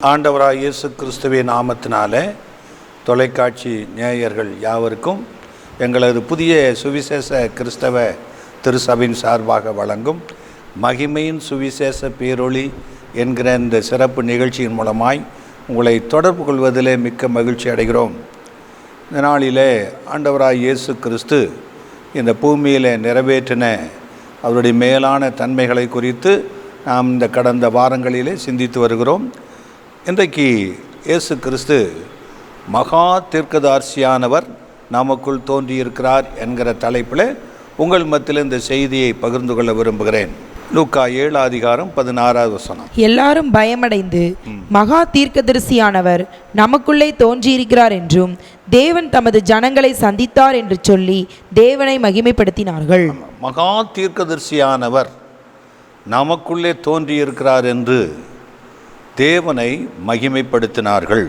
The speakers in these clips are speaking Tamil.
ஆண்டவராய் இயேசு கிறிஸ்துவின் நாமத்தினாலே தொலைக்காட்சி நேயர்கள் யாவருக்கும் எங்களது புதிய சுவிசேஷ கிறிஸ்தவ திருசபையின் சார்பாக வழங்கும் மகிமையின் சுவிசேஷ பேரொளி என்கிற இந்த சிறப்பு நிகழ்ச்சியின் மூலமாய் உங்களை தொடர்பு கொள்வதிலே மிக்க மகிழ்ச்சி அடைகிறோம். இந்த நாளிலே ஆண்டவராய் இயேசு கிறிஸ்து இந்த பூமியில் நிறைவேற்றின அவருடைய மேலான தன்மைகளை குறித்து நாம் இந்த கடந்த வாரங்களிலே சிந்தித்து வருகிறோம். இன்றைக்கு இயேசு கிறிஸ்து மகா தீர்க்கதரிசியானவர் நமக்குள் தோன்றியிருக்கிறார் என்கிற தலைப்பில் உங்கள் மத்தியில் இந்த செய்தியை பகிர்ந்து கொள்ள விரும்புகிறேன். லூக்கா 7:16. எல்லாரும் பயமடைந்து மகா தீர்க்கதரிசியானவர் நமக்குள்ளே தோன்றியிருக்கிறார் என்றும் தேவன் தமது ஜனங்களை சந்தித்தார் என்று சொல்லி தேவனை மகிமைப்படுத்தினார்கள். மகா தீர்க்கதரிசியானவர் நமக்குள்ளே தோன்றியிருக்கிறார் என்று தேவனை மகிமைப்படுத்தினார்கள்.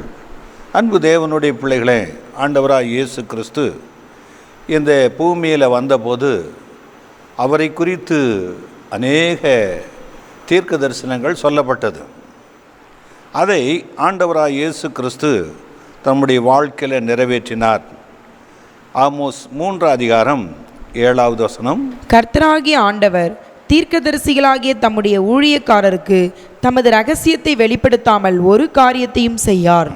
அன்பு தேவனுடைய பிள்ளைகளே, ஆண்டவராய் இயேசு கிறிஸ்து இந்த பூமியில் வந்தபோது அவரை குறித்து அநேக தீர்க்க தரிசனங்கள் சொல்லப்பட்டது. அதை ஆண்டவராய் இயேசு கிறிஸ்து தம்முடைய வாழ்க்கையில் நிறைவேற்றினார். ஆமோஸ் 3:7. கர்த்தராகிய ஆண்டவர் தீர்க்கதரிசிகளாகிய தம்முடைய ஊழியக்காரருக்கு தமது இரகசியத்தை வெளிப்படுத்தாமல் ஒரு காரியத்தையும் செய்யார்.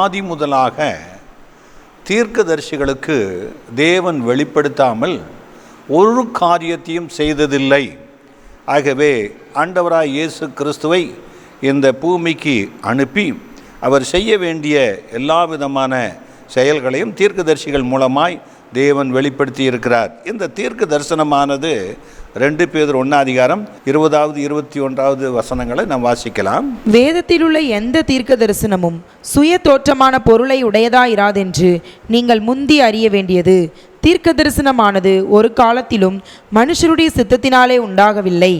ஆதி முதலாக தீர்க்கதரிசிகளுக்கு தேவன் வெளிப்படுத்தாமல் ஒரு காரியத்தையும் செய்ததில்லை. ஆகவே ஆண்டவராய் இயேசு கிறிஸ்துவை இந்த பூமிக்கு அனுப்பி அவர் செய்ய வேண்டிய எல்லா விதமான செயல்களையும் தீர்க்கதரிசிகள் மூலமாய் தேவன் வெளிப்படுத்தி இருக்கிறார். இந்த தீர்க்க தரிசனமானது 2 பேதுரு 1:20-21 நாம் வாசிக்கலாம். வேதத்தில் உள்ள எந்த தீர்க்க தரிசனமும் சுய தோற்றமான பொருளை உடையதாயிராதென்று நீங்கள் முந்தி அறிய வேண்டியது. தீர்க்க தரிசனமானது ஒரு காலத்திலும் மனுஷருடைய சித்தத்தினாலே உண்டாகவில்லை.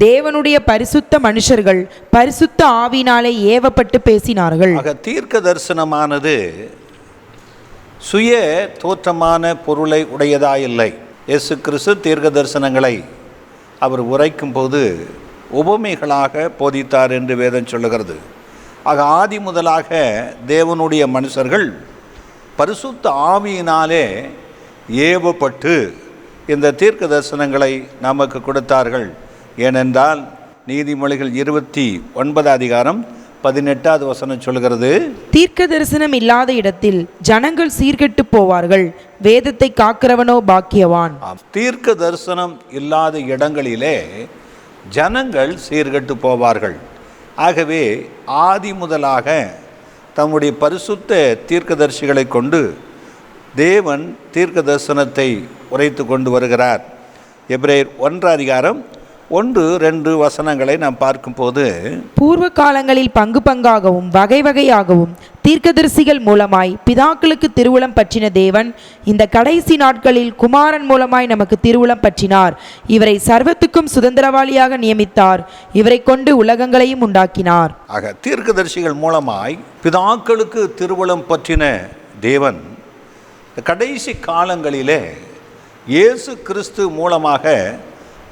தேவனுடைய பரிசுத்த மனுஷர்கள் பரிசுத்த ஆவியினாலே ஏவப்பட்டு பேசினார்கள். தீர்க்க தரிசனமானது சுய தோற்றமான பொருளை உடையதாயில்லை. இயேசு கிறிஸ்து தீர்க்க தரிசனங்களை அவர் உரைக்கும் போது உபமைகளாக போதித்தார் என்று வேதம் சொல்லுகிறது. ஆதி முதலாக தேவனுடைய மனுஷர்கள் பரிசுத்த ஆவியினாலே ஏவப்பட்டு இந்த தீர்க்க தரிசனங்களை நமக்கு கொடுத்தார்கள். ஏனென்றால் நீதிமொழிகள் 29:18 சொல்கிறது, தீர்க்க தரிசனம் இல்லாத இடத்தில் ஜனங்கள் சீர்கெட்டு போவார்கள், வேதத்தை காக்கிறவனோ பாக்கியவான். தீர்க்க தரிசனம் இல்லாத இடங்களிலே ஜனங்கள் சீர்கெட்டு போவார்கள். ஆகவே ஆதி முதலாக தம்முடைய பரிசுத்த தீர்க்கதரிசிகளை கொண்டு தேவன் தீர்க்க தரிசனத்தை உரைத்து கொண்டு வருகிறார். எபிரேயர் 1:1-2 நாம் பார்க்கும்போது, பூர்வ காலங்களில் பங்கு பங்காகவும் வகை வகையாகவும் தீர்க்கதரிசிகள் மூலமாய் பிதாக்களுக்கு திருவுளம் பற்றின தேவன் இந்த கடைசி நாட்களில் குமாரன் மூலமாய் நமக்கு திருவுளம் பற்றினார். இவரை சர்வத்துக்கும் சுதந்திரவாளியாக நியமித்தார். இவரை கொண்டு உலகங்களையும் உண்டாக்கினார். ஆக தீர்க்கதரிசிகள் மூலமாய் பிதாக்களுக்கு திருவுளம் பற்றின தேவன் கடைசி காலங்களிலே இயேசு கிறிஸ்து மூலமாக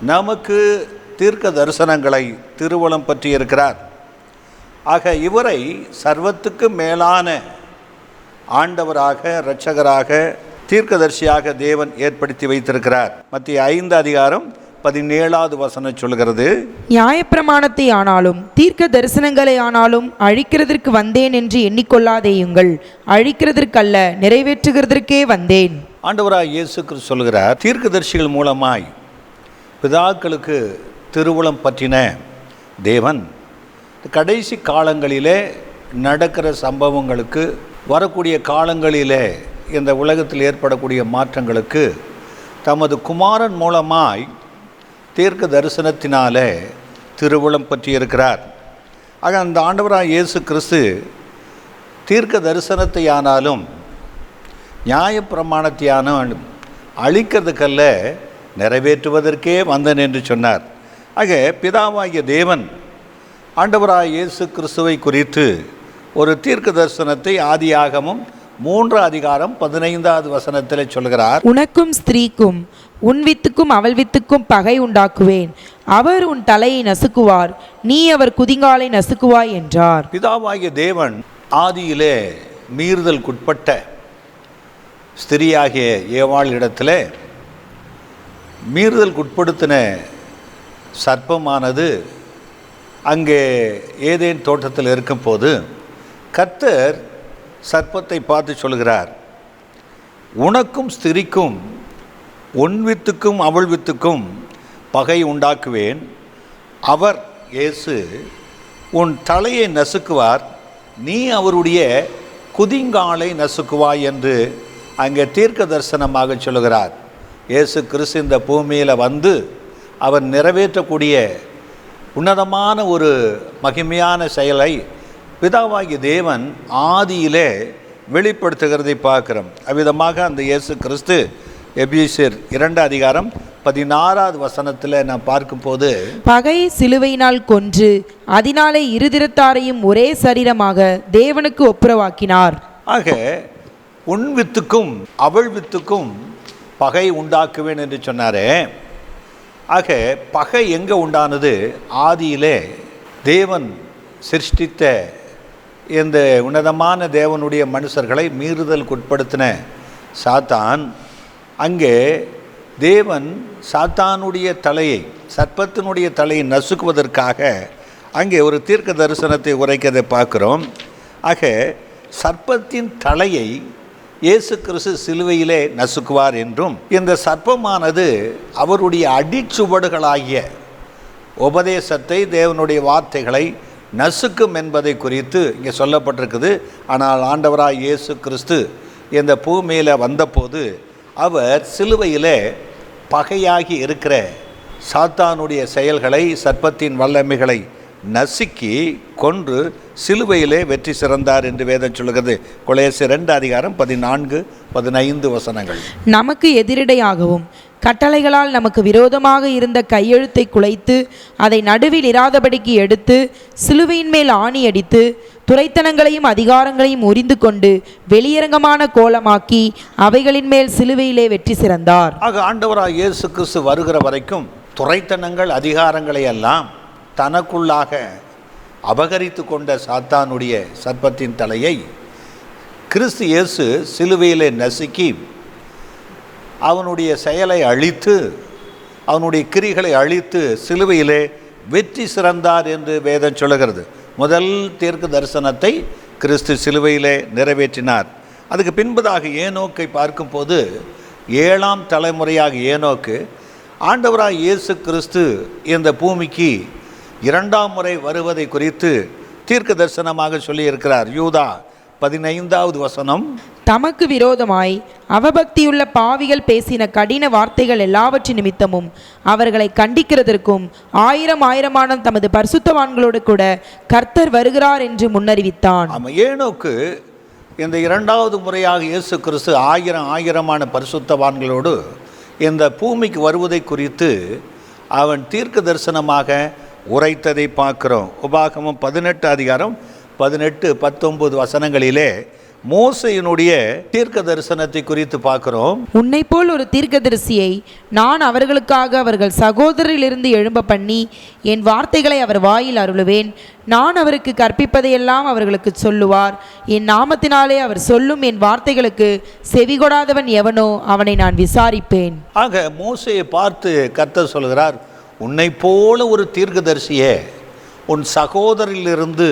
நமக்கு தீர்க்க தரிசனங்களை திருவுளம் பற்றி இருக்கிறார். ஆக இவரை சர்வத்துக்கு மேலான ஆண்டவராக, இரட்சகராக, தீர்க்கதரிசியாக தேவன் ஏற்படுத்தி வைத்திருக்கிறார். மத்திய 5:17 சொல்கிறது, நியாயப்பிரமாணத்தை ஆனாலும் தீர்க்க தரிசனங்களை ஆனாலும் அழிக்கிறதற்கு வந்தேன் என்று எண்ணிக்கொள்ளாதேயுங்கள், அழிக்கிறதற்கல்ல நிறைவேற்றுகிறதற்கே வந்தேன். ஆண்டவராக இயேசு கிறிஸ்து சொல்கிறார், தீர்க்கதரிசிகள் மூலமாய் பிதாக்களுக்கு திருவுளம் பற்றின தேவன் கடைசி காலங்களிலே நடக்கிற சம்பவங்களுக்கு, வரக்கூடிய காலங்களிலே இந்த உலகத்தில் ஏற்படக்கூடிய மாற்றங்களுக்கு தமது குமாரன் மூலமாய் தீர்க்க தரிசனத்தினாலே திருவுளம் பற்றியிருக்கிறார். ஆக அந்த ஆண்டவராக இயேசு கிறிஸ்து தீர்க்க தரிசனத்தை ஆனாலும் நியாயப்பிரமாணத்தையானாலும் அழிக்கிறதுக்கல்ல நிறைவேற்றுவதற்கே வந்தன் என்று சொன்னார். ஆக பிதாவாகிய தேவன் ஆண்டவராய் இயேசு கிறிஸ்துவை குறித்து ஒரு தீர்க்க தரிசனத்தை ஆதியாகமும் 3 அதிகாரம் 15வது வசனத்தில் சொல்கிறார், உனக்கும் ஸ்திரீக்கும் உன் வித்துக்கும் அவள் வித்துக்கும் பகை உண்டாக்குவேன். அவர் உன் தலையை நசுக்குவார், நீ அவர் குதிங்காலை நசுக்குவாய் என்றார். பிதாவாகிய தேவன் ஆதியிலே மீறுதலுக்குட்பட்ட ஸ்திரியாகிய ஏவாள் இடத்துல மீறுதலுக்குட்படுத்தின சர்ப்பமானது அங்கே ஏதேன் தோட்டத்தில் இருக்கும்போது கர்த்தர் சர்ப்பத்தை பார்த்து சொல்கிறார், உனக்கும் ஸ்திரிக்கும் உன் வித்துக்கும் அவள் வித்துக்கும் பகை உண்டாக்குவேன். அவர் இயேசு உன் தலையை நசுக்குவார், நீ அவருடைய குதிங்காலை நசுக்குவாய் என்று அங்கே தீர்க்க தரிசனமாக சொல்கிறார். இயேசு கிறிஸ்து இந்த பூமியில் வந்து அவர் நிறைவேற்றக்கூடிய உன்னதமான ஒரு மகிமையான செயலை பிதாவாகிய தேவன் ஆதியிலே வெளிப்படுத்துகிறதை பார்க்கிறோம். அவ்விதமாக அந்த இயேசு கிறிஸ்து எபேசியர் 2 அதிகாரம் 16வது வசனத்தில் நான் பார்க்கும்போது, பகை சிலுவையினால் கொன்று அதனாலே இருதிரத்தாரையும் ஒரே சரீரமாக தேவனுக்கு ஒப்புரவாக்கினார். ஆக உன் வித்துக்கும் அவள் வித்துக்கும் பகை உண்டாக்குவேன் என்று சொன்னாரே. ஆக பகை எங்கே உண்டானது? ஆதியிலே தேவன் சிருஷ்டித்த இந்த உன்னதமான தேவனுடைய மனுஷர்களை மீறுதலுக்கு உட்படுத்தின சாத்தான், அங்கே தேவன் சாத்தானுடைய தலையை, சர்ப்பத்தினுடைய தலையை நசுக்குவதற்காக அங்கே ஒரு தீர்க்க தரிசனத்தை உரைக்கிறதை பார்க்குறோம். ஆக சர்ப்பத்தின் தலையை இயேசு கிறிஸ்து சிலுவையிலே நசுக்குவார் என்றும், இந்த சர்ப்பமானது அவருடைய அடிச்சுவடுகளாகிய உபதேசத்தை, தேவனுடைய வார்த்தைகளை நசுக்கும் என்பதை குறித்து இங்கே சொல்லப்பட்டிருக்குது. ஆனால் ஆண்டவராய் இயேசு கிறிஸ்து இந்த பூமியில் வந்தபோது அவர் சிலுவையிலே பகையாகி இருக்கிற சாத்தானுடைய செயல்களை, சர்ப்பத்தின் வல்லமைகளை நசுக்கி கொன்று சிலுவையிலே வெற்றி சிறந்தார் என்று வேதம் சொல்கிறது. கொலோசியர் 2 அதிகாரம் 14-15 வசனங்கள். நமக்கு எதிரிடையாகவும் கட்டளைகளால் நமக்கு விரோதமாக இருந்த கையெழுத்தை குலைத்து அதை நடுவில் இராதபடிக்கு எடுத்து சிலுவையின் மேல் ஆணியடித்து துரைத்தனங்களையும் அதிகாரங்களையும் உரிந்து கொண்டு வெளியரங்கமான கோலமாக்கி அவைகளின் மேல் சிலுவையிலே வெற்றி சிறந்தார். ஆக ஆண்டவராய் இயேசு கிறிஸ்து வருகிற வரைக்கும் துரைத்தனங்கள், அதிகாரங்களை எல்லாம் தனக்குள்ளாக அபகரித்து கொண்ட சாத்தானுடைய சர்ப்பத்தின் தலையை கிறிஸ்து இயேசு சிலுவையிலே நசுக்கி அவனுடைய செயலை அழித்து, அவனுடைய கிரிகளை அழித்து சிலுவையிலே வெற்றி சிறந்தார் என்று வேதம் சொல்லுகிறது. முதல் தீர்க்க தரிசனத்தை கிறிஸ்து சிலுவையிலே நிறைவேற்றினார். அதுக்கு பின்பதாக ஏனோக்கை பார்க்கும்போது 7ஆம் தலைமுறையாக ஏனோக்கு ஆண்டவராய் இயேசு கிறிஸ்து இந்த பூமிக்கு 2ஆம் முறை வருவதை குறித்து தீர்க்க தரிசனமாக சொல்லியிருக்கிறார். யூதா 15வது வசனம், தமக்கு விரோதமாய் அவபக்தியுள்ள பாவிகள் பேசின கடின வார்த்தைகள் எல்லாவற்றின் நிமித்தமும் அவர்களை கண்டிக்கிறதற்கும் 1000 தமது பரிசுத்தவான்களோடு கூட கர்த்தர் வருகிறார் என்று முன்னறிவித்தான். ஆமாம், ஏனோக்கு இந்த 2வது முறையாக இயேசு கிறிஸ்து 1000 பரிசுத்தவான்களோடு இந்த பூமிக்கு வருவதை குறித்து அவன் தீர்க்க தரிசனமாக உரைத்ததை பார்க்கிறோம். உபாகமம் 18 அதிகாரம் 18-19 வசனங்களிலே மோசையினுடைய தீர்க்க தரிசனத்தை குறித்து பார்க்கிறோம். உன்னை போல் ஒரு தீர்க்கதரிசியை நான் அவர்களுக்காக அவர்கள் சகோதரிலிருந்து எழும்ப பண்ணி என் வார்த்தைகளை அவர் வாயில் அருளுவேன். நான் அவருக்கு கற்பிப்பதையெல்லாம் அவர்களுக்கு சொல்லுவார். என் நாமத்தினாலே அவர் சொல்லும் என் வார்த்தைகளுக்கு செவிகொடாதவன் எவனோ அவனை நான் விசாரிப்பேன். ஆக மோசையை பார்த்து கர்த்தர் சொல்கிறார், உன்னை போல ஒரு தீர்க்கதரிசியை உன் சகோதரிலிருந்து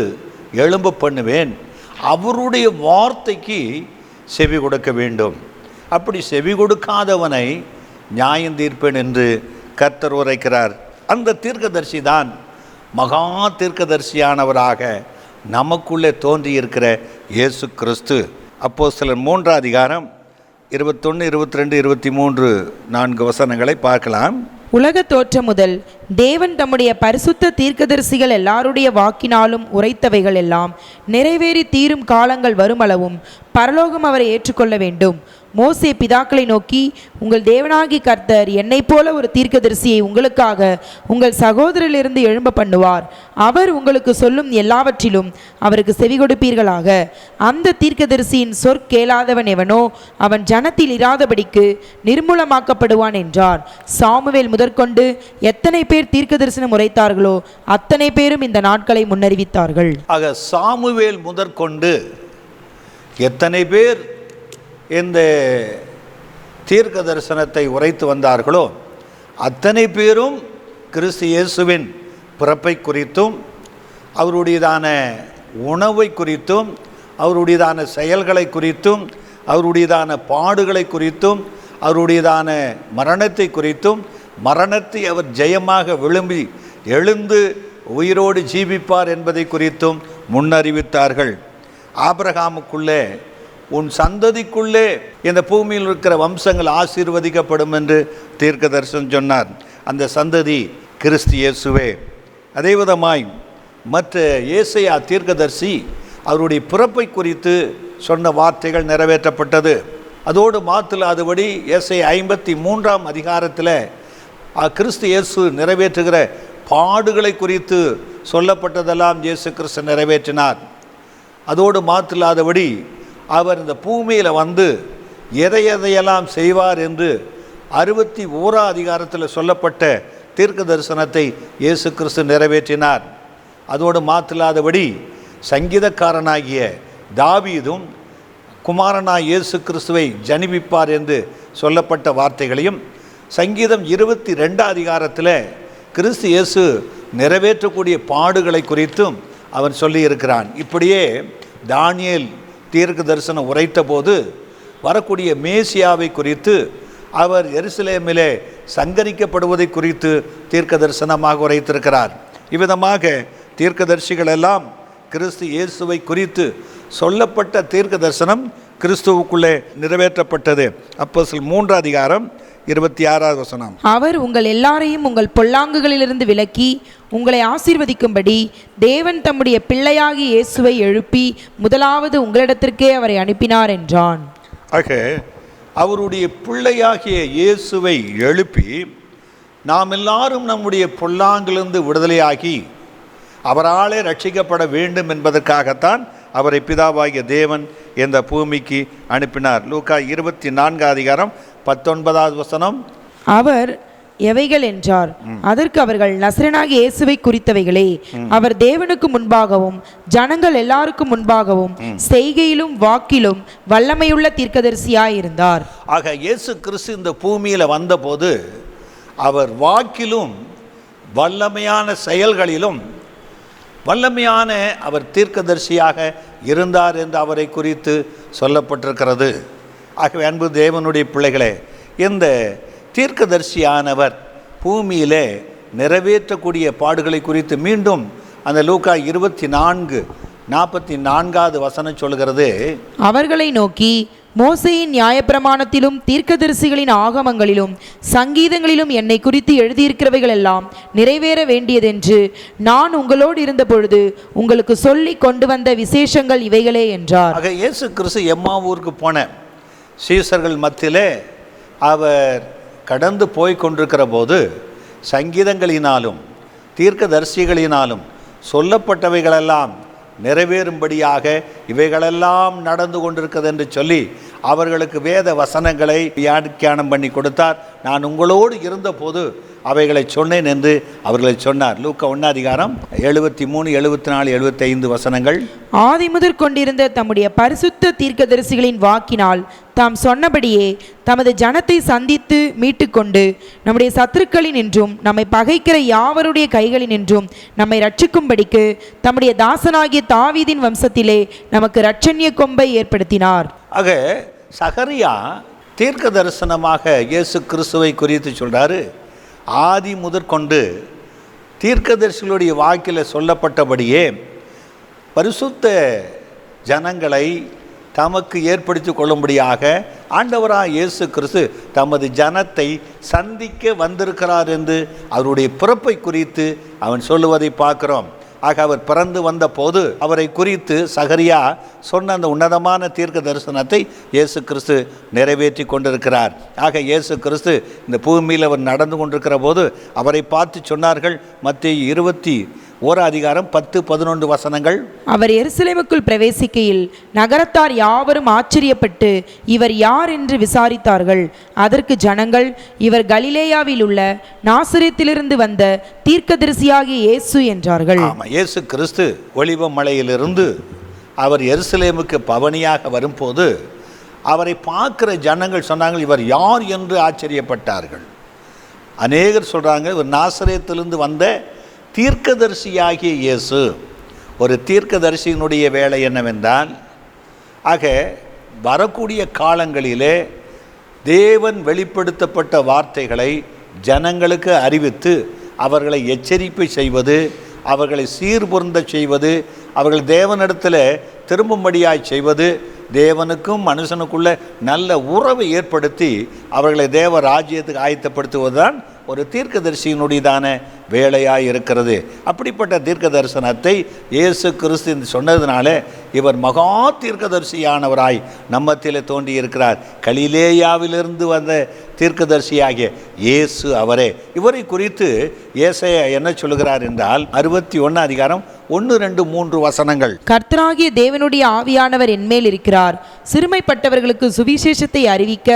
எழும்ப பண்ணுவேன், அவருடைய வார்த்தைக்கு செவி கொடுக்க வேண்டும், அப்படி செவி கொடுக்காதவனை நியாயம் தீர்ப்பேன் என்று கர்த்தர் உரைக்கிறார். அந்த தீர்க்கதரிசி தான் மகா தீர்க்கதரிசியானவராக நமக்குள்ளே தோன்றியிருக்கிற இயேசு கிறிஸ்து. அப்போஸ்தலர் 3 அதிகாரம் 21, 22, 23 4 வசனங்களை பார்க்கலாம். உலக தோற்றம் முதல் தேவன் தம்முடைய பரிசுத்த தீர்க்கதரிசிகள் எல்லாருடைய வாக்கினாலும் உரைத்தவைகள் எல்லாம் நிறைவேறி தீரும் காலங்கள் வருமளவும் பரலோகம் அவரை ஏற்றுக்கொள்ள வேண்டும். மோசே பிதாக்களை நோக்கி, உங்கள் தேவனாகி கர்த்தர் என்னைப் போல ஒரு தீர்க்கதரிசியை உங்களுக்காக உங்கள் சகோதரிலிருந்து எழும்ப பண்ணுவார். அவர் உங்களுக்கு சொல்லும் எல்லாவற்றிலும் அவருக்கு செவி கொடுப்பீர்களாக. அந்த தீர்க்கதரிசியின் சொற்கேளாதவன் எவனோ அவன் ஜனத்தில் இராதபடிக்கு நிர்மூலமாக்கப்படுவான் என்றார். சாமுவேல் முதற்கொண்டு எத்தனை பேர் தீர்க்க தரிசனம் உரைத்தார்களோ அத்தனை பேரும் இந்த நாட்களை முன்னறிவித்தார்கள். ஆக சாமுவேல் முதற்கொண்டு எத்தனை பேர் இந்த தீர்க்க தரிசனத்தை உரைத்து வந்தார்களோ அத்தனை பேரும் கிறிஸ்து இயேசுவின் பிறப்பை குறித்தும் அவருடையதான உணவை குறித்தும் அவருடையதான செயல்களை குறித்தும் அவருடையதான பாடுகளை குறித்தும் அவருடையதான மரணத்தை குறித்தும் மரணத்தை அவர் ஜெயமாக விழும்பி எழுந்து உயிரோடு ஜீவிப்பார் என்பதை குறித்தும் முன்னறிவித்தார்கள். ஆபிரகாமுக்குள்ளே உன் சந்ததிக்குள்ளே இந்த பூமியில் இருக்கிற வம்சங்கள் ஆசீர்வதிக்கப்படும் என்று தீர்க்க தரிசனம் சொன்னார். அந்த சந்ததி கிறிஸ்து இயேசுவே. அதே விதமாய் மற்ற ஏசாயா தீர்க்கதரிசி அவருடைய பிறப்பை குறித்து சொன்ன வார்த்தைகள் நிறைவேற்றப்பட்டது. அதோடு மாத்திராதபடி ஏசாயா 53ஆம் அதிகாரத்தில் கிறிஸ்து இயேசு நிறைவேற்றுகிற பாடுகளை குறித்து சொல்லப்பட்டதெல்லாம் இயேசு கிறிஸ்து நிறைவேற்றினார். அதோடு மாத்திராதபடி அவர் இந்த பூமியில் வந்து எதையெல்லாம் செய்வார் என்று 61ஆம் அதிகாரத்தில் சொல்லப்பட்ட தீர்க்க தரிசனத்தை இயேசு கிறிஸ்து நிறைவேற்றினார். அதோடு மாத்திராதபடி சங்கீதக்காரனாகிய தாவீதும் குமாரனாய் இயேசு கிறிஸ்துவை ஜனிப்பிப்பார் என்று சொல்லப்பட்ட வார்த்தைகளையும் சங்கீதம் 22ஆம் அதிகாரத்தில் கிறிஸ்து இயேசு நிறைவேற்றக்கூடிய பாடுகளை குறித்தும் அவன் சொல்லியிருக்கிறான். இப்படியே தானியேல் தீர்க்க தரிசனம் உரைத்த போது வரக்கூடிய மேசியாவை குறித்து அவர் எருசலேமிலே சங்கரிக்கப்படுவதை குறித்து தீர்க்க தரிசனமாக உரைத்திருக்கிறார். இவ்விதமாக தீர்க்கதரிசிகள் எல்லாம் கிறிஸ்து இயேசுவை குறித்து சொல்லப்பட்ட தீர்க்க தரிசனம் கிறிஸ்துவுக்குள்ளே நிறைவேற்றப்பட்டது. அப்போஸ்தலர் 3ஆம் அதிகாரம் 26வது வசனம். அவர் உங்கள் எல்லாரையும் உங்கள் பொல்லாங்குகளிலிருந்து விலக்கி உங்களை ஆசீர்வதிக்கும்படி தேவன் தம்முடைய பிள்ளையாகி இயேசுவை எழுப்பி முதலாவது உங்களிடத்திற்கே அவரை அனுப்பினார் என்றான். ஆக அவருடைய பிள்ளையாகிய இயேசுவை எழுப்பி நாம் எல்லாரும் நம்முடைய பொல்லாங்கிலிருந்து விடுதலையாகி அவராலே ரட்சிக்கப்பட வேண்டும் என்பதற்காகத்தான் அவரை பிதாவாகிய தேவன் இந்த பூமிக்கு அனுப்பினார். லூக்கா 24ஆம் அதிகாரம் 19வது வசனம். அவர் எவைகள் என்றார். அதற்கு அவர்கள் நசரேயனாகிய இயேசுவை குறித்தவைகளே. அவர் தேவனுக்கு முன்பாகவும் ஜனங்கள் எல்லாருக்கும் முன்பாகவும் செய்கையிலும் வாக்கிலும் வல்லமையுள்ள தீர்க்கதரிசியாயிருந்தார். ஆக இயேசு கிறிஸ்து இந்த பூமியில் வந்தபோது அவர் வாக்கிலும் வல்லமையான செயல்களிலும் வல்லமையான அவர் தீர்க்கதரிசியாக இருந்தார் என்று அவரை குறித்து சொல்லப்பட்டிருக்கிறது. ஆகவே அன்பு தேவனுடைய பிள்ளைகளே, இந்த தீர்க்கதரிசியானவர் பூமியிலே நிறைவேற்றக்கூடிய பாடுகளை குறித்து மீண்டும் அந்த லூக்கா 24:44வது வசனம் சொல்கிறது. அவர்களை நோக்கி, மோசேயின் நியாயப்பிரமாணத்திலும் தீர்க்கதரிசிகளின் ஆகமங்களிலும் சங்கீதங்களிலும் என்னை குறித்து எழுதியிருக்கிறவைகள் எல்லாம் நிறைவேற வேண்டியதென்று நான் உங்களோடு இருந்த பொழுது உங்களுக்கு சொல்லி கொண்டு வந்த விசேஷங்கள் இவைகளே என்றார். ஆக இயேசு கிறிஸ்து எம்மாவூருக்கு போன சீசர்கள் மத்தியிலே அவர் கடந்து போய் கொண்டிருக்கிற போது சங்கீதங்களினாலும் தீர்க்கதரிசிகளினாலும் சொல்லப்பட்டவைகளெல்லாம் நிறைவேறும்படியாக இவைகளெல்லாம் நடந்து கொண்டிருக்கிறது என்று சொல்லி அவர்களுக்கு வேத வசனங்களை வியாக்கியானம் பண்ணி கொடுத்தார். நான் உங்களோடு இருந்தபோது அவைகளை சொன்னேன் என்று அவர்களை சொன்னார். லூக்கா 1ஆம் அதிகாரம் 73, 74, 75 வசனங்கள். ஆதி முதற் கொண்டிருந்த தம்முடைய பரிசுத்த தீர்க்கதரிசிகளின் வாக்கினால் தாம் சொன்னபடியே தமது ஜனத்தை சந்தித்து மீட்டுக்கொண்டு நம்முடைய சத்துருக்களின் என்றும் நம்மை பகைக்கிற யாவருடைய கைகளின் என்றும் நம்மை ரட்சிக்கும்படிக்கு தம்முடைய தாசனாகிய தாவீதின் வம்சத்திலே நமக்கு இரட்சண்ய கொம்பை ஏற்படுத்தினார். ஆக சகரியா தீர்க்க தரிசனமாக இயேசு கிறிஸ்துவை குறித்து சொல்றாரு. ஆதி முதற்கொண்டு தீர்க்கதரிசிகளுடைய வாக்கில் சொல்லப்பட்டபடியே பரிசுத்த ஜனங்களை தமக்கு ஏற்படுத்தி கொள்ளும்படியாக ஆண்டவராக இயேசு கிறிஸ்து தமது ஜனத்தை சந்திக்க வந்திருக்கிறார் என்று அவருடைய பிறப்பை குறித்து அவன் சொல்லுவதை பார்க்கிறோம். ஆக அவர் பிறந்து வந்த போது அவரை குறித்து சகரியா சொன்ன அந்த உன்னதமான தீர்க்க தரிசனத்தை இயேசு கிறிஸ்து நிறைவேற்றி கொண்டிருக்கிறார். ஆக இயேசு கிறிஸ்து இந்த பூமியில் அவர் நடந்து கொண்டிருக்கிற போது அவரை பார்த்து சொன்னார்கள். மத்தேயு 21:10-11 அவர் எருசலேமுக்குள் பிரவேசிக்கையில் நகரத்தார் யாவரும் ஆச்சரியப்பட்டு இவர் யார் என்று விசாரித்தார்கள். அதற்கு ஜனங்கள், இவர் கலிலேயாவில் உள்ள நாசரேத்திலிருந்து வந்த தீர்க்கதரிசியாகிய இயேசு என்றார்கள். இயேசு கிறிஸ்து ஒலிவ மலையிலிருந்து அவர் எருசலேமுக்கு பவனியாக வரும்போது அவரை பார்க்கிற ஜனங்கள் சொன்னாங்க, இவர் யார் என்று ஆச்சரியப்பட்டார்கள். அநேகர் சொல்றாங்க, இவர் நாசரேத்திலிருந்து வந்த தீர்க்கதரிசியாகிய இயேசு. ஒரு தீர்க்கதரிசியினுடைய வேலை என்னவென்றால், ஆக வரக்கூடிய காலங்களிலே தேவன் வெளிப்படுத்தப்பட்ட வார்த்தைகளை ஜனங்களுக்கு அறிவித்து அவர்களை எச்சரிப்பை செய்வது, அவர்களை சீர்பொருந்த செய்வது, அவர்கள் தேவனிடத்தில் திரும்பும்படியாய் செய்வது, தேவனுக்கும் மனுஷனுக்குள்ள நல்ல உறவை ஏற்படுத்தி அவர்களை தேவ ராஜ்யத்துக்கு ஆயத்தப்படுத்துவதுதான் ஒரு தீர்க்கதரிசியினுடையதான வேலையாக இருக்கிறது. அப்படிப்பட்ட தீர்க்க தரிசனத்தை இயேசு கிறிஸ்து சொன்னதுனால இவர் மகா தீர்க்கதரிசியானவராய் நம்மத்திலே தோன்றி இருக்கிறார். கலிலேயாவிலிருந்து வந்த தீர்க்கதரிசியாகிய இயேசு அவரே. இவரை குறித்து ஏசாயா என்ன சொல்லுகிறார் என்றால் 61:1-3 கர்த்தராகிய தேவனுடைய ஆவியானவர் என்மேல் இருக்கிறார். சிறுமைப்பட்டவர்களுக்கு சுவிசேஷத்தை அறிவிக்க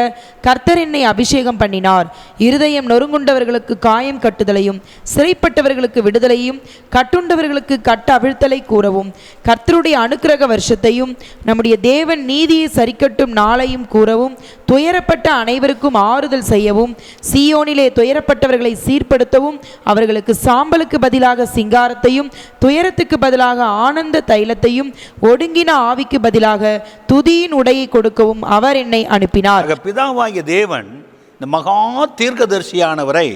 கர்த்தர் என்னை அபிஷேகம் பண்ணினார். இருதயம் நொறுங்குண்டவர்களுக்கு காயம் கட்டுதலையும், சிறைப்பட்டவர்களுக்கு விடுதலையும், கட்டுண்டவர்களுக்கு கட்ட அவிழ்த்தலை கூறவும், கர்த்தருடைய அனுக்கிரக வருஷத்தையும் நம்முடைய தேவன் நீதியை சரிக்கட்டும் நாளையும் கூறவும், துயரப்பட்ட அனைவருக்கும் ஆறுதல் செய்யவும், சீயோனிலே துயரப்பட்டவர்களை சீர்படுத்தவும், அவர்களுக்கு சாம்பலுக்கு பதிலாக சிங்காரத்தையும், துயரத்துக்கு பதிலாக ஆனந்த தைலத்தையும், ஒடுங்கின ஆவிக்கு பதிலாக துதியின் உடையை கொடுக்கவும் அவர் என்னை அனுப்பினார். பிதாவாகிய தேவன் இந்த மகா தீர்க்கதரிசியானவரை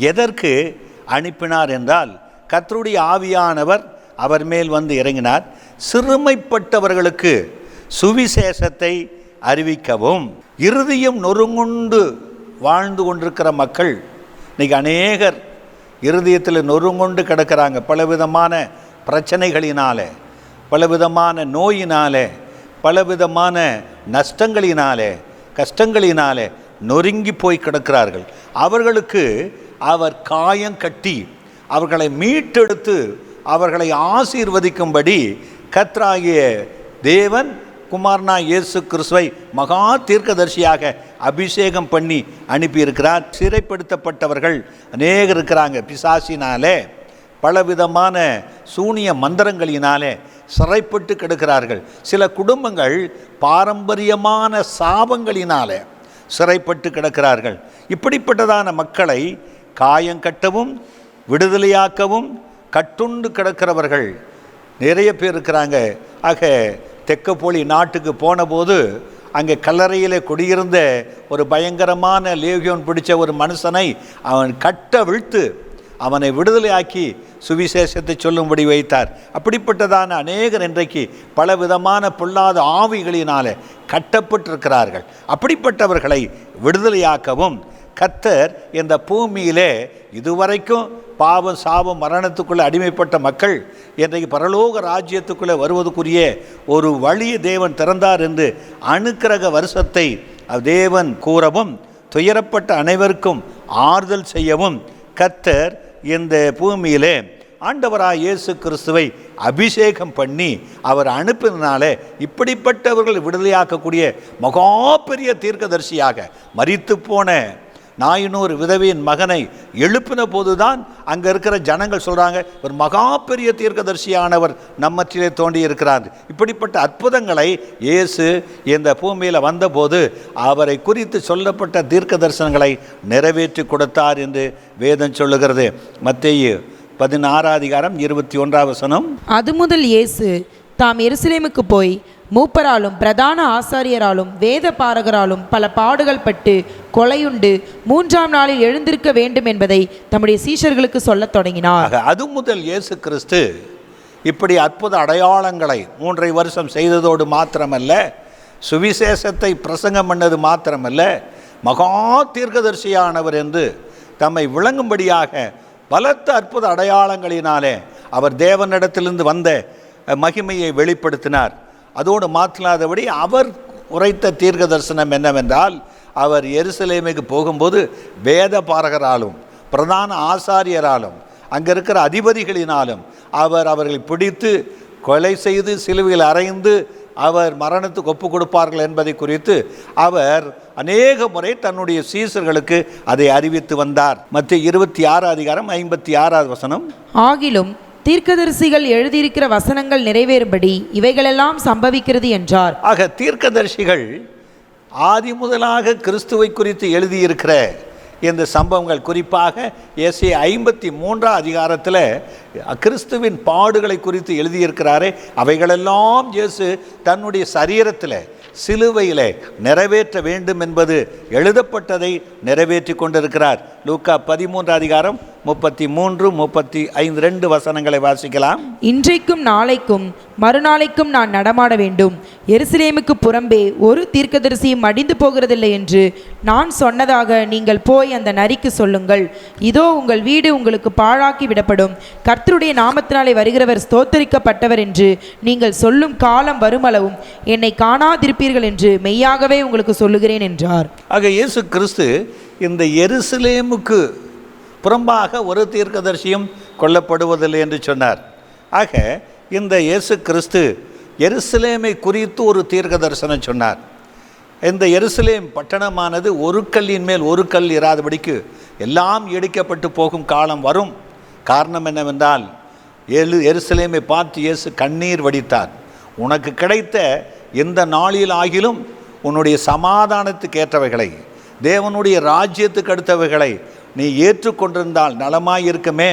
எதற்கு அனுப்பினார் என்றால், கர்த்தருடைய ஆவியானவர் அவர் மேல் வந்து இறங்கினார். சிறுமைப்பட்டவர்களுக்கு சுவிசேஷத்தை அறிவிக்கவும், இருதயம் நொறுங்குண்டு வாழ்ந்து கொண்டிருக்கிற மக்கள் இன்னைக்கு அநேகர் இருதயத்தில் நொறுங்குண்டு கிடக்கிறாங்க. பலவிதமான பிரச்சனைகளினாலே, பலவிதமான நோயினாலே, பலவிதமான நஷ்டங்களினாலே, கஷ்டங்களினாலே நொறுங்கி போய் கிடக்கிறார்கள். அவர்களுக்கு அவர் காயம் கட்டி அவர்களை மீட்டெடுத்து அவர்களை ஆசீர்வதிக்கும்படி கர்த்தராகிய தேவன் குமாரனா இயேசு கிறிஸ்துவை மகா தீர்க்கதரிசியாக அபிஷேகம் பண்ணி அனுப்பியிருக்கிறார். சிறைப்படுத்தப்பட்டவர்கள் அநேகர் இருக்கிறாங்க. பிசாசினாலே, பலவிதமான சூனிய மந்திரங்களினாலே சிறைப்பட்டு கிடக்கிறார்கள். சில குடும்பங்கள் பாரம்பரியமான சாபங்களினாலே சிறைப்பட்டு கிடக்கிறார்கள். இப்படிப்பட்டதான மக்களை காயம் கட்டவும், விடுதலையாக்கவும், கட்டுண்டு கிடக்கிறவர்கள் நிறைய பேர் இருக்கிறாங்க. ஆக தெக்கப்போலி நாட்டுக்கு போன போது அங்கே கல்லறையிலே குடியிருந்த ஒரு பயங்கரமான லேகியோன் பிடிச்ச ஒரு மனுஷனை அவன் கட்ட விழ்த்து அவனை விடுதலையாக்கி சுவிசேஷத்தை சொல்லும்படி வைத்தார். அப்படிப்பட்டதான அநேகர் இன்றைக்கு பலவிதமான பொல்லாத ஆவிகளினாலே கட்டப்பட்டிருக்கிறார்கள். அப்படிப்பட்டவர்களை விடுதலையாக்கவும் கர்த்தர் இந்த பூமியிலே இதுவரைக்கும் பாவம், சாபம், மரணத்துக்குள்ளே அடிமைப்பட்ட மக்கள் இன்றைக்கு பரலோக ராஜ்யத்துக்குள்ளே வருவதற்குரிய ஒரு வழியை தேவன் திறந்தார் என்று அனுக்கிரக வருஷத்தை தேவன் கூறவும், துயரப்பட்ட அனைவருக்கும் ஆறுதல் செய்யவும் கர்த்தர் இந்த பூமியிலே ஆண்டவராய் இயேசு கிறிஸ்துவை அபிஷேகம் பண்ணி அவர் அனுப்பினாலே இப்படிப்பட்டவர்கள் விடுதலையாக்கக்கூடிய மகா பெரிய தீர்க்கதரிசியாக மரித்து போன நாயினூர் விதவையின் மகனை எழுப்பின போதுதான் அங்கே இருக்கிற ஜனங்கள் சொல்கிறாங்க, ஒரு மகா பெரிய தீர்க்கதரிசியானவர் நம்மற்றிலே தோண்டி இருக்கிறார். இப்படிப்பட்ட அற்புதங்களை இயேசு இந்த பூமியில் வந்தபோது அவரை குறித்து சொல்லப்பட்ட தீர்க்க தரிசனங்களை நிறைவேற்றி கொடுத்தார் என்று வேதம் சொல்லுகிறது. மத்தேயு 16:21. அது முதல் இயேசு தாம் எருசலேமுக்கு போய் மூப்பராலும் பிரதான ஆசாரியராலும் வேத பாரகராலும் பல பாடுகள் பட்டு கொலையுண்டு 3ஆம் நாளில் எழுந்திருக்க வேண்டும் என்பதை தம்முடைய சீஷர்களுக்கு சொல்லத் தொடங்கினார். அது முதல் இயேசு கிறிஸ்து இப்படி அற்புத அடையாளங்களை 3.5 வருஷம் செய்ததோடு மாத்திரமல்ல, சுவிசேஷத்தை பிரசங்கம் பண்ணது மாத்திரமல்ல, மகா தீர்க்கதரிசியானவர் என்று தம்மை விளங்கும்படியாக பலத்த அற்புத அடையாளங்களினாலே அவர் தேவனிடத்திலிருந்து வந்த மகிமையை வெளிப்படுத்தினார். அதோடு மாற்றலாதபடி அவர் உரைத்த தீர்க்க தரிசனம் என்னவென்றால், அவர் எருசலேமுக்கு போகும்போது வேத பாரகராலும் பிரதான ஆசாரியராலும் அங்கே இருக்கிற அதிபதிகளினாலும் அவர்களை பிடித்து கொலை செய்து சிலுவையில் அறைந்து அவர் மரணத்துக்கு ஒப்பு கொடுப்பார்கள் என்பதை குறித்து அவர் அநேக முறை தன்னுடைய சீசர்களுக்கு அதை அறிவித்து வந்தார். மத்திய 26:56 ஆகிலும் தீர்க்கதரிசிகள் எழுதியிருக்கிற வசனங்கள் நிறைவேறும்படி இவைகளெல்லாம் சம்பவிக்கிறது என்றார். ஆக தீர்க்கதரிசிகள் ஆதி முதலாக கிறிஸ்துவை குறித்து எழுதியிருக்கிற இந்த சம்பவங்கள், குறிப்பாக ஏசாயா 53 கிறிஸ்துவின் பாடுகளை குறித்து எழுதியிருக்கிறாரே, அவைகளெல்லாம் இயேசு தன்னுடைய சரீரத்தில் சிலுவையில் நிறைவேற்ற வேண்டும் என்பது எழுதப்பட்டதை நிறைவேற்றி கொண்டிருக்கிறார். லூக்கா 13:33-35 வாசிக்கலாம். இன்றைக்கும் நாளைக்கும் மறுநாளைக்கும் நான் நடமாட வேண்டும். எருசலேமுக்கு புறம்பே ஒரு தீர்க்கதரிசியும் மடிந்து போகிறதில்லை என்று நான் சொன்னதாக நீங்கள் போய் அந்த நரிக்கு சொல்லுங்கள். இதோ உங்கள் வீடு உங்களுக்கு பாழாக்கி விடப்படும். கர்த்தருடைய நாமத்தினாலே வருகிறவர் ஸ்தோத்தரிக்கப்பட்டவர் என்று நீங்கள் சொல்லும் காலம் வருமளவும் என்னை காணாதிருப்பீர்கள் என்று மெய்யாகவே உங்களுக்கு சொல்லுகிறேன் என்றார். ஆக இயேசு கிறிஸ்து இந்த எருசலேமுக்கு புறம்பாக ஒரு தீர்க்கதரிசியும் கொல்லப்படுவதில்லை என்று சொன்னார். ஆக இந்த இயேசு கிறிஸ்து எருசலேமை குறித்து ஒரு தீர்க்க தரிசனம் சொன்னார். இந்த எருசலேம் பட்டணமானது ஒரு கல்லின் மேல் ஒரு கல் இராதபடிக்கு எல்லாம் இடிக்கப்பட்டு போகும் காலம் வரும். காரணம் என்னவென்றால், எருசலேமை பார்த்து இயேசு கண்ணீர் வடித்தார். உனக்கு கிடைத்த எந்த நாளில் ஆகிலும் உன்னுடைய சமாதானத்துக்கு ஏற்றவைகளை, தேவனுடைய ராஜ்யத்துக்கு அடுத்தவைகளை நீ ஏற்றுக்கொண்டிருந்தால் நலமாயிருக்குமே.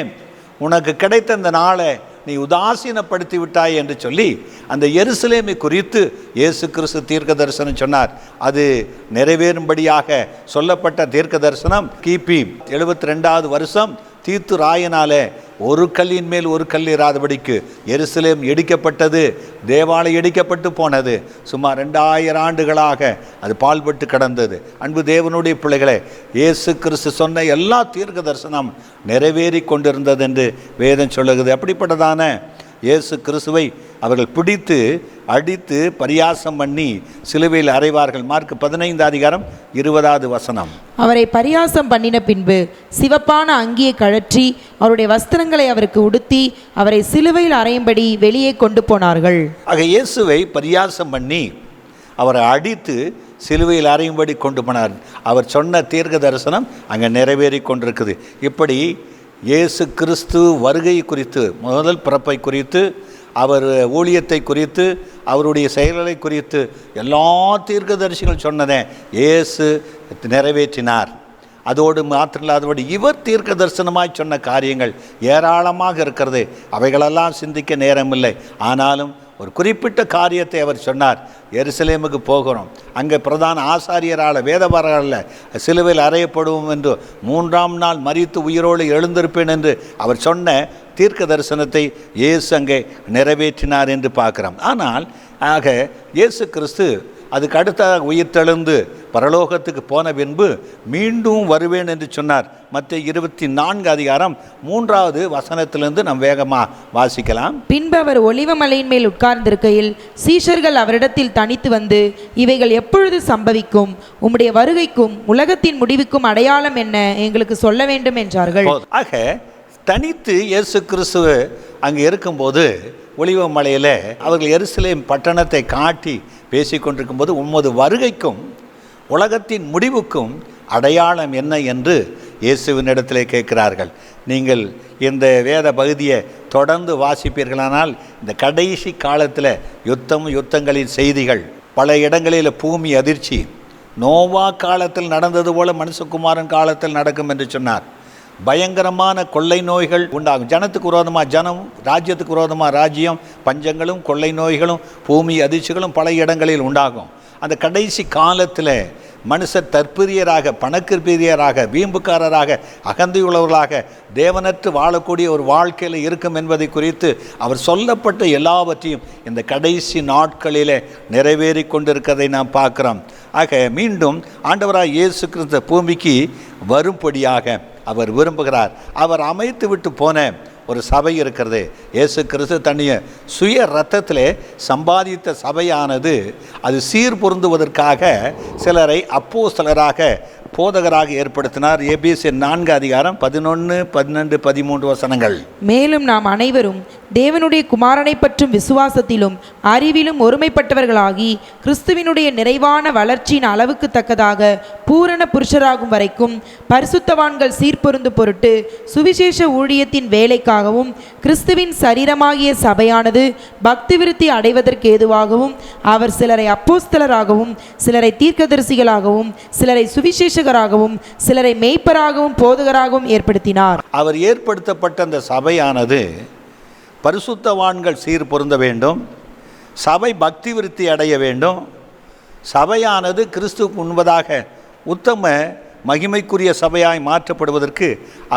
உனக்கு கிடைத்த இந்த நாளை நீ உதாசீனப்படுத்தி விட்டாய் என்று சொல்லி அந்த எருசலேமை குறித்து இயேசு கிறிஸ்து தீர்க்க தரிசனம் சொன்னார். அது நிறைவேறும்படியாக சொல்லப்பட்ட தீர்க்க தரிசனம் கிபி 72 தீத்து ராயனாலே ஒரு கல்லின் மேல் ஒரு கல் இராதபடிக்கு எருசலேம் இடிக்கப்பட்டது, தேவாலயம் இடிக்கப்பட்டு போனது. சுமார் 2000 ஆண்டுகளாக அது பால்பட்டு கிடந்தது. அன்பு தேவனுடைய பிள்ளைகளே, இயேசு கிறிஸ்து சொன்ன எல்லா தீர்க்க தரிசனம் நிறைவேறி கொண்டிருந்தது என்று வேதம் சொல்லுகிறது. அப்படிப்பட்டதான இயேசு கிறிஸ்துவை அவர்கள் பிடித்து அடித்து பரியாசம் பண்ணி சிலுவையில் அறைவார்கள். மார்க் 15:20 அவரை பரியாசம் பண்ணின பின்பு சிவப்பான அங்கியை கழற்றி அவருடைய வஸ்திரங்களை அவருக்கு உடுத்தி அவரை சிலுவையில் அறையும்படி வெளியே கொண்டு போனார்கள். ஆக இயேசுவை பரியாசம் பண்ணி அவரை அடித்து சிலுவையில் அறையும்படி கொண்டு போனார். அவர் சொன்ன தீர்க்க தரிசனம் அங்கே நிறைவேறி கொண்டிருக்குது. இப்படி இயேசு கிறிஸ்து வருகை குறித்து, முதல் பிறப்பை குறித்து, அவர் ஊழியத்தை குறித்து, அவருடைய செயல்களை குறித்து எல்லா தீர்க்கதரிசிகள் சொன்னதை இயேசு நிறைவேற்றினார். அதோடு மாத்திரமில்லாதபடி இவர் தீர்க்க தரிசனமாய் சொன்ன காரியங்கள் ஏராளமாக இருக்கிறது. அவைகளெல்லாம் சிந்திக்க நேரமில்லை. ஆனாலும் ஒரு குறிப்பிட்ட காரியத்தை அவர் சொன்னார். எருசலேமுக்கு போகிறோம், அங்கே பிரதான ஆசாரியரால் வேதபாரரால் சிலுவையில் அறையப்படுவோம் என்று 3ஆம் நாள் மரித்து உயிரோடு எழுந்திருப்பேன் என்று அவர் சொன்ன தீர்க்க தரிசனத்தை இயேசு அங்கே நிறைவேற்றினார் என்று பார்க்கிறோம். ஆனால் ஆக இயேசு கிறிஸ்து அதுக்கு அடுத்ததாக உயிர்த்தெழுந்து பரலோகத்துக்கு போன பின்பு மீண்டும் வருவேன் என்று சொன்னார். மத்திய 24:3 நாம் வேகமாக வாசிக்கலாம். பின்பு அவர் ஒலிவ மலையின் மேல் உட்கார்ந்திருக்கையில் சீஷர்கள் அவரிடத்தில் தனித்து வந்து, இவைகள் எப்பொழுது சம்பவிக்கும்? உம்முடைய வருகைக்கும் உலகத்தின் முடிவுக்கும் அடையாளம் என்ன? எங்களுக்கு சொல்ல வேண்டும் என்றார்கள். ஆக தனித்து இயேசு கிறிஸ்து அங்கே இருக்கும்போது ஒலிவ மலையில் அவர்கள் எருசலேம் பட்டணத்தை காட்டி பேசிக்கொண்டிருக்கும்போது, உமது வருகைக்கும் உலகத்தின் முடிவுக்கும் அடையாளம் என்ன என்று இயேசுவினிடத்திலே கேட்கிறார்கள். நீங்கள் இந்த வேத பகுதியை தொடர்ந்து வாசிப்பீர்களானால் இந்த கடைசி காலத்தில் யுத்தங்களின் செய்திகள், பல இடங்களில் பூமி அதிர்ச்சி, நோவா காலத்தில் நடந்தது போல மனுஷகுமாரன் காலத்தில் நடக்கும் என்று சொன்னார். பயங்கரமான கொள்ளை நோய்கள் உண்டாகும். ஜனத்துக்கு விரோதமாக ஜனம், ராஜ்யத்துக்கு விரோதமாக ராஜ்யம், பஞ்சங்களும் கொள்ளை நோய்களும் பூமி அதிர்ச்சிகளும் பல இடங்களில் உண்டாகும். அந்த கடைசி காலத்தில் மனுஷர் தற்பிரியராக, பணக்கிற்பிரியராக, வீம்புக்காரராக, அகந்தையுள்ளவர்களாக தேவனற்று வாழக்கூடிய ஒரு வாழ்க்கையில் இருக்கும் என்பதை குறித்து அவர் சொல்லப்பட்ட எல்லாவற்றையும் இந்த கடைசி நாட்களில் நிறைவேறி கொண்டிருக்கிறதை நாம் பார்க்குறோம். ஆக மீண்டும் ஆண்டவராக இயேசு கிறிஸ்து பூமிக்கு வரும்படியாக அவர் விரும்புகிறார். அவர் அமைத்து விட்டு போன ஒரு சபை இருக்கிறது. இயேசு கிறிஸ்து தன்னுடைய சுய இரத்தத்திலே சம்பாதித்த சபையானது அது சீர்பொருந்துவதற்காக சிலரை அப்போஸ்தலராக போதகராக ஏற்படுத்தினார். எபேசியர் 4:11, 12, 13 வசனங்கள். மேலும் நாம் அனைவரும் தேவனுடைய குமாரனை பற்றும் விசுவாசத்திலும் அறிவிலும் ஒருமைப்பட்டவர்களாகி கிறிஸ்துவினுடைய நிறைவான வளர்ச்சியின் அளவுக்கு தக்கதாக பூரண புருஷராகும் வரைக்கும் பரிசுத்தவான்கள் சீர்பொருந்து பொருட்டு சுவிசேஷ ஊழியத்தின் வேலைக்காகவும் கிறிஸ்துவின் சரீரமாகிய சபையானது பக்தி விருத்தி அடைவதற்கு ஏதுவாகவும் அவர் சிலரை அப்போஸ்தலராகவும் சிலரை தீர்க்கதரிசிகளாகவும் சிலரை சுவிசேஷகராகவும் சிலரை மேய்ப்பராகவும் போதகராகவும் ஏற்படுத்தினார். அவர் ஏற்படுத்தப்பட்ட அந்த சபையானது பரிசுத்தவான்கள் சீர் பொருந்த வேண்டும், சபை பக்தி விருத்தி அடைய வேண்டும், சபையானது கிறிஸ்துவுக்கு முன்பதாக உத்தம மகிமைக்குரிய சபையாய் மாற்றப்படுவதற்கு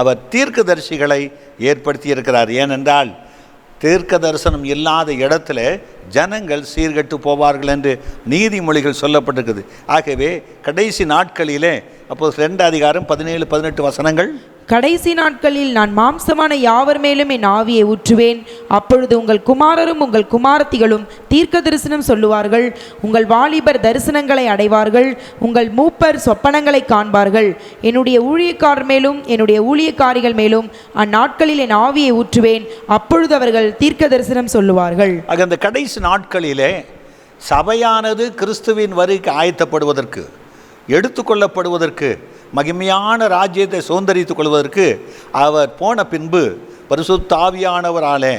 அவர் தீர்க்கதரிசிகளை ஏற்படுத்தியிருக்கிறார். ஏனென்றால் தீர்க்க தரிசனம் இல்லாத இடத்துல ஜனங்கள் சீர்கெட்டு போவார்கள் என்று நீதிமொழிகள் சொல்லப்பட்டிருக்குது. ஆகவே கடைசி நாட்களிலே அப்போது 2:17, 18 கடைசி நாட்களில் நான் மாம்சமான யாவர் மேலும் என் ஆவியை ஊற்றுவேன். அப்பொழுது உங்கள் குமாரரும் உங்கள் குமாரத்திகளும் தீர்க்க தரிசனம் சொல்லுவார்கள். உங்கள் வாலிபர் தரிசனங்களை அடைவார்கள். உங்கள் மூப்பர் சொப்பனங்களை காண்பார்கள். என்னுடைய ஊழியக்காரர் மேலும் என்னுடைய ஊழியக்காரிகள் மேலும் அந்நாட்களில் என் ஆவியை ஊற்றுவேன். அப்பொழுது அவர்கள் தீர்க்க தரிசனம் சொல்லுவார்கள். அந்த கடைசி நாட்களிலே சபையானது கிறிஸ்துவின் வருகைக்கு ஆயத்தப்படுவதற்கு, எடுத்துக்கொள்ளப்படுவதற்கு, மகிமையான ராஜ்யத்தை சுதந்தரித்துக் கொள்வதற்கு அவர் போன பின்பு பரிசுத்த ஆவியானவராலே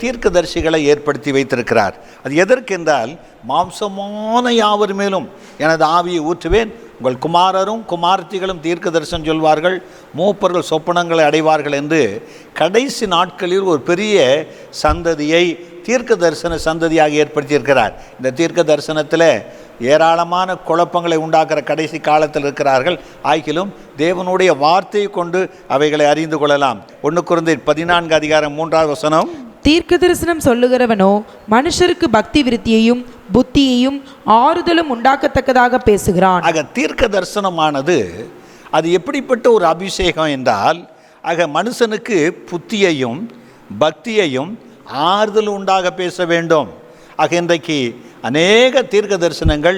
தீர்க்கதரிசிகளை ஏற்படுத்தி வைத்திருக்கிறார். அது எதற்கென்றால் மாம்சமான யாவர் மேலும் எனது ஆவியை ஊற்றுவேன். உங்கள் குமாரரும் குமாரத்திகளும் தீர்க்க தரிசனம் சொல்வார்கள், மூப்பர்கள் சொப்பனங்களை அடைவார்கள் என்று கடைசி நாட்களில் ஒரு பெரிய சந்ததியை தீர்க்க தரிசன சந்ததியாக ஏற்படுத்தியிருக்கிறார். இந்த தீர்க்க தரிசனத்தில் ஏராளமான குழப்பங்களை உண்டாக்குற கடைசி காலத்தில் இருக்கிறார்கள். ஆகிலும் தேவனுடைய வார்த்தையை கொண்டு அவைகளை அறிந்து கொள்ளலாம். 1 கொரிந்தியர் 14:3 தீர்க்க தரிசனம் சொல்லுகிறவனோ மனுஷருக்கு பக்தி விருத்தியையும் புத்தியையும் ஆறுதலும் உண்டாக்கத்தக்கதாக பேசுகிறான். ஆக தீர்க்க தரிசனமானது அது எப்படிப்பட்ட ஒரு அபிஷேகம் என்றால், ஆக மனுஷனுக்கு புத்தியையும் பக்தியையும் ஆறுதல் உண்டாக பேச வேண்டும். ஆக இன்றைக்கு அநேக தீர்க்க தரிசனங்கள்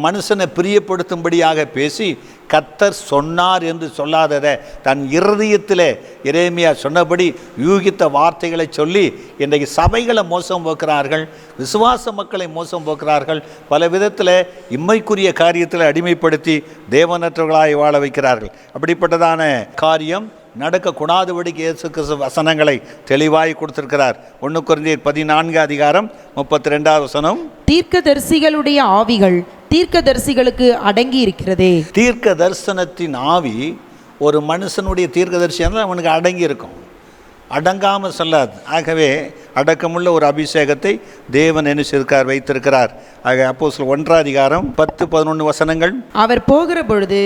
மனுஷனை பிரியப்படுத்தும்படியாக பேசி கர்த்தர் சொன்னார் என்று சொல்லாததை தன் இருதயத்தில் எரேமியா சொன்னபடி யூகித்த வார்த்தைகளை சொல்லி இன்றைக்கு சபைகளை மோசம் போக்குறார்கள், விசுவாச மக்களை மோசம் போக்குறார்கள், பல விதத்தில் இம்மைக்குரிய காரியத்தில் அடிமைப்படுத்தி தேவனற்றவர்களாய் வாழ வைக்கிறார்கள். அப்படிப்பட்டதான காரியம் நடக்கக்கூடாதபடிக்கு இயேசு கிறிஸ்து வசனங்களை தெளிவாய் கொடுத்திருக்கிறார். 1 கொரிந்தியர் 14:32 தீர்க்கதரிசிகளுடைய ஆவிகள் தீர்க்கதரிசிகளுக்கு அடங்கி இருக்கிறதே. தீர்க்க தரிசனத்தின் ஆவி ஒரு மனுஷனுடைய தீர்க்கதரிசியாக அவனுக்கு அடங்கி இருக்கும், அடங்காமல் சொல்லாது. ஆகவே அடக்கமுள்ள ஒரு அபிஷேகத்தை தேவன் என்ன செய்திருக்கார், வைத்திருக்கிறார். ஆக அப்போஸ்தலர் 1:10-11 அவர் போகிற பொழுது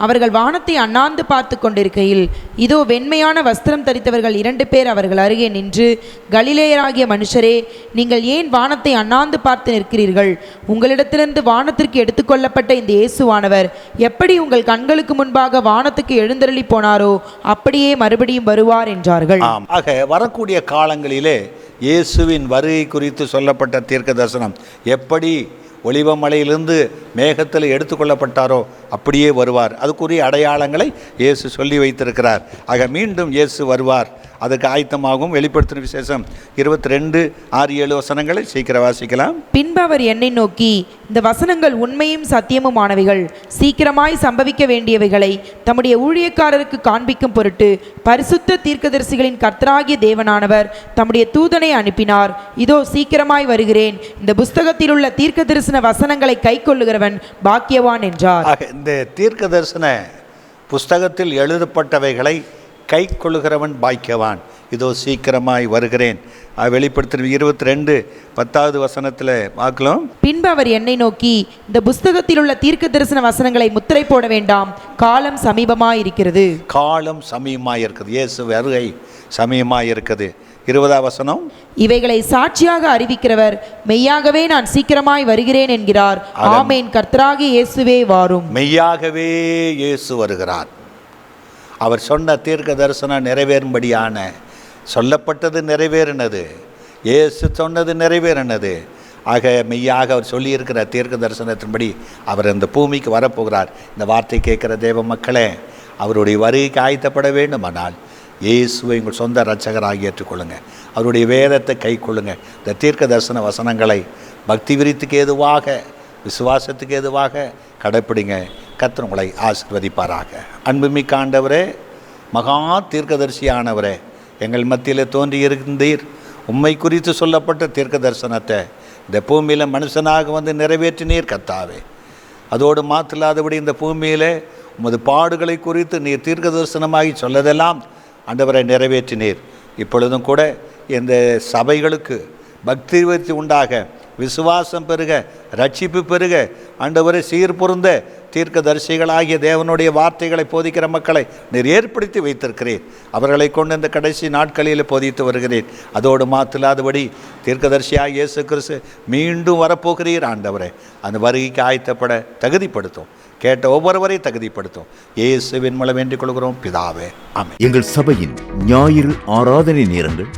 அவர்கள் வானத்தை அண்ணாந்து பார்த்து கொண்டிருக்கையில் இதோ வெண்மையான வஸ்திரம் தரித்தவர்கள் 2 பேர் அவர்கள் அருகே நின்று, கலிலேயராகிய மனுஷரே, நீங்கள் ஏன் வானத்தை அண்ணாந்து பார்த்து நிற்கிறீர்கள்? உங்களிடத்திலிருந்து வானத்திற்கு எடுத்துக்கொள்ளப்பட்ட இந்த இயேசுவானவர் எப்படி உங்கள் கண்களுக்கு முன்பாக வானத்துக்கு எழுந்தருளி போனாரோ அப்படியே மறுபடியும் வருவார் என்றார்கள். ஆக வரக்கூடிய காலங்களிலே இயேசுவின் வருகை குறித்து சொல்லப்பட்ட தீர்க்க தரிசனம் எப்படி ஒலிவமலையிலிருந்து மேகத்தில் எடுத்துக்கொள்ளப்பட்டாரோ அப்படியே வருவார். அதுக்குரிய அடையாளங்களை இயேசு சொல்லி வைத்திருக்கிறார். ஆக மீண்டும் இயேசு வருவார், அதுக்கு ஆயத்தமாகும். வெளிப்படுத்தின விசேஷம் 22:6-7 சீக்கிரம் வாசிக்கலாம். பின்பு அவர் என்னை நோக்கி, இந்த வசனங்கள் உண்மையும் சத்தியமுமானவைகள், சீக்கிரமாய் சம்பவிக்க வேண்டியவைகளை தம்முடைய ஊழியக்காரருக்கு காண்பிக்கும் பொருட்டு பரிசுத்த தீர்க்கதரிசிகளின் கர்த்தராகிய தேவனானவர் தம்முடைய தூதனை அனுப்பினார். இதோ சீக்கிரமாய் வருகிறேன். இந்த புஸ்தகத்தில் உள்ள தீர்க்க தரிசன வசனங்களை கை கொள்ளுகிறவன் பாக்கியவான் என்றார். இந்த தீர்க்க தரிசன புஸ்தகத்தில் எழுதப்பட்டவைகளை கை கொள்ளுகிறவன் பாக்கியவான். இதோ சீக்கிரமாய் வருகிறேன். வெளிப்படுத்தின 22:10 பார்க்கலாம். பின்பு அவர் என்னை நோக்கி, இந்த புஸ்தகத்தில் உள்ள தீர்க்க தரிசன வசனங்களை முத்திரை போட வேண்டாம், காலம் சமீபமாய் இருக்கிறது. காலம் சமீபமாய் இருக்குது, இயேசு வருகை சமீபமாய் இருக்குது. 20 இவைகளை சாட்சியாக அறிவிக்கிறவர் மெய்யாகவே நான் சீக்கிரமாய் வருகிறேன் என்கிறார். ஆமென். கர்த்தராகிய இயேசுவே வாரும். மெய்யாகவே இயேசு வருகிறார். அவர் சொன்ன தீர்க்க தரிசனம் நிறைவேறும்படியான சொல்லப்பட்டது நிறைவேறினது, இயேசு சொன்னது நிறைவேறினது. ஆக மெய்யாக அவர் சொல்லியிருக்கிற தீர்க்க தரிசனத்தின்படி அவர் இந்த பூமிக்கு வரப்போகிறார். இந்த வார்த்தை கேட்குற தேவ மக்களே, அவருடைய வருகைக்கு ஆயத்தப்பட வேண்டுமானால் இயேசுவை உங்கள் சொந்த இரட்சகராக ஏற்றுக்கொள்ளுங்கள். அவருடைய வேதத்தை கை கொள்ளுங்கள். இந்த தீர்க்க தரிசன வசனங்களை பக்தி விருத்திக்கு ஏதுவாக, விசுவாசத்துக்கு ஏதுவாக கடைப்பிடிங்க. கர்த்தர் உங்களை ஆசீர்வதிப்பாராக. அன்புமிக்க ஆண்டவரே, மகா தீர்க்கதரிசியானவரே, எங்கள் மத்தியில் தோன்றியிருந்தீர். உம்மை குறித்து சொல்லப்பட்ட தீர்க்க தரிசனத்தை இந்த பூமியில் மனுஷனாக வந்து நிறைவேற்றினீர் கர்த்தாவே. அதோடு மாற்றில்லாதபடி இந்த பூமியில் உமது பாடுகளை குறித்து நீர் தீர்க்க தரிசனமாகி சொல்லதெல்லாம் ஆண்டவரை நிறைவேற்றினீர். இப்பொழுதும் கூட இந்த சபைகளுக்கு பக்தி விருத்தி உண்டாக, விசுவாசம் பெருக, ரட்சிப்பு பெருக, ஆண்டவரை சீர்பொருந்த தீர்க்கதரிசிகளாகிய தேவனுடைய வார்த்தைகளை போதிக்கிற மக்களை நீர் ஏற்படுத்தி வைத்திருக்கிறீர். அவர்களை கொண்டு இந்த கடைசி நாட்களில் போதித்து வருகிறேன். அதோடு மாற்றில்லாதபடி தீர்க்கதரிசியாக இயேசு கிறிஸ்து மீண்டும் வரப்போகிறீர். ஆண்டவரை அந்த வருகைக்கு ஆயத்தப்பட தகுதிப்படுத்தும். கேட்ட ஒவ்வொருவரை தகுதிப்படுத்தும். இயேசுவின் மூலம் வேண்டிக் கொள்கிறோம் பிதாவே, ஆமென். எங்கள் சபையின் ஞாயிறு ஆராதனை நேரங்கள்: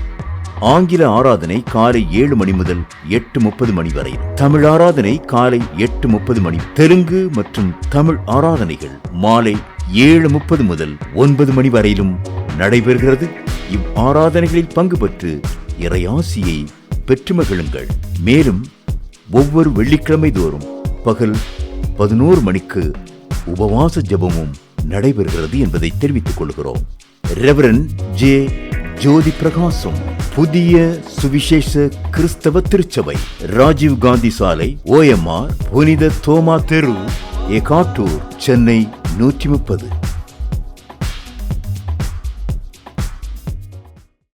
ஆங்கில ஆராதனை காலை 7 மணி முதல் 8:30 மணி வரை, தமிழ் ஆராதனை காலை 8:30 மணி, தெலுங்கு மற்றும் தமிழ் ஆராதனைகள் மாலை 7:30 முதல் 9 மணி வரையிலும் நடைபெறுகிறது. இவ் ஆராதனைகளில் பங்கு பெற்று இறையாசியை பெற்று மகிழுங்கள். மேலும் ஒவ்வொரு வெள்ளிக்கிழமை தோறும் பகல் 11 மணிக்கு உபவாச ஜெபமும் நடைபெறுகிறது என்பதை தெரிவித்துக் கொள்கிறோம். Reverend J. ஜோதி பிரகாசம், புதிய சுவிசேஷ கிறிஸ்தவ திருச்சபை, ராஜீவ் காந்தி சாலை, OMR, புனித தோமா தெரு, எகாட்டூர், சென்னை 130.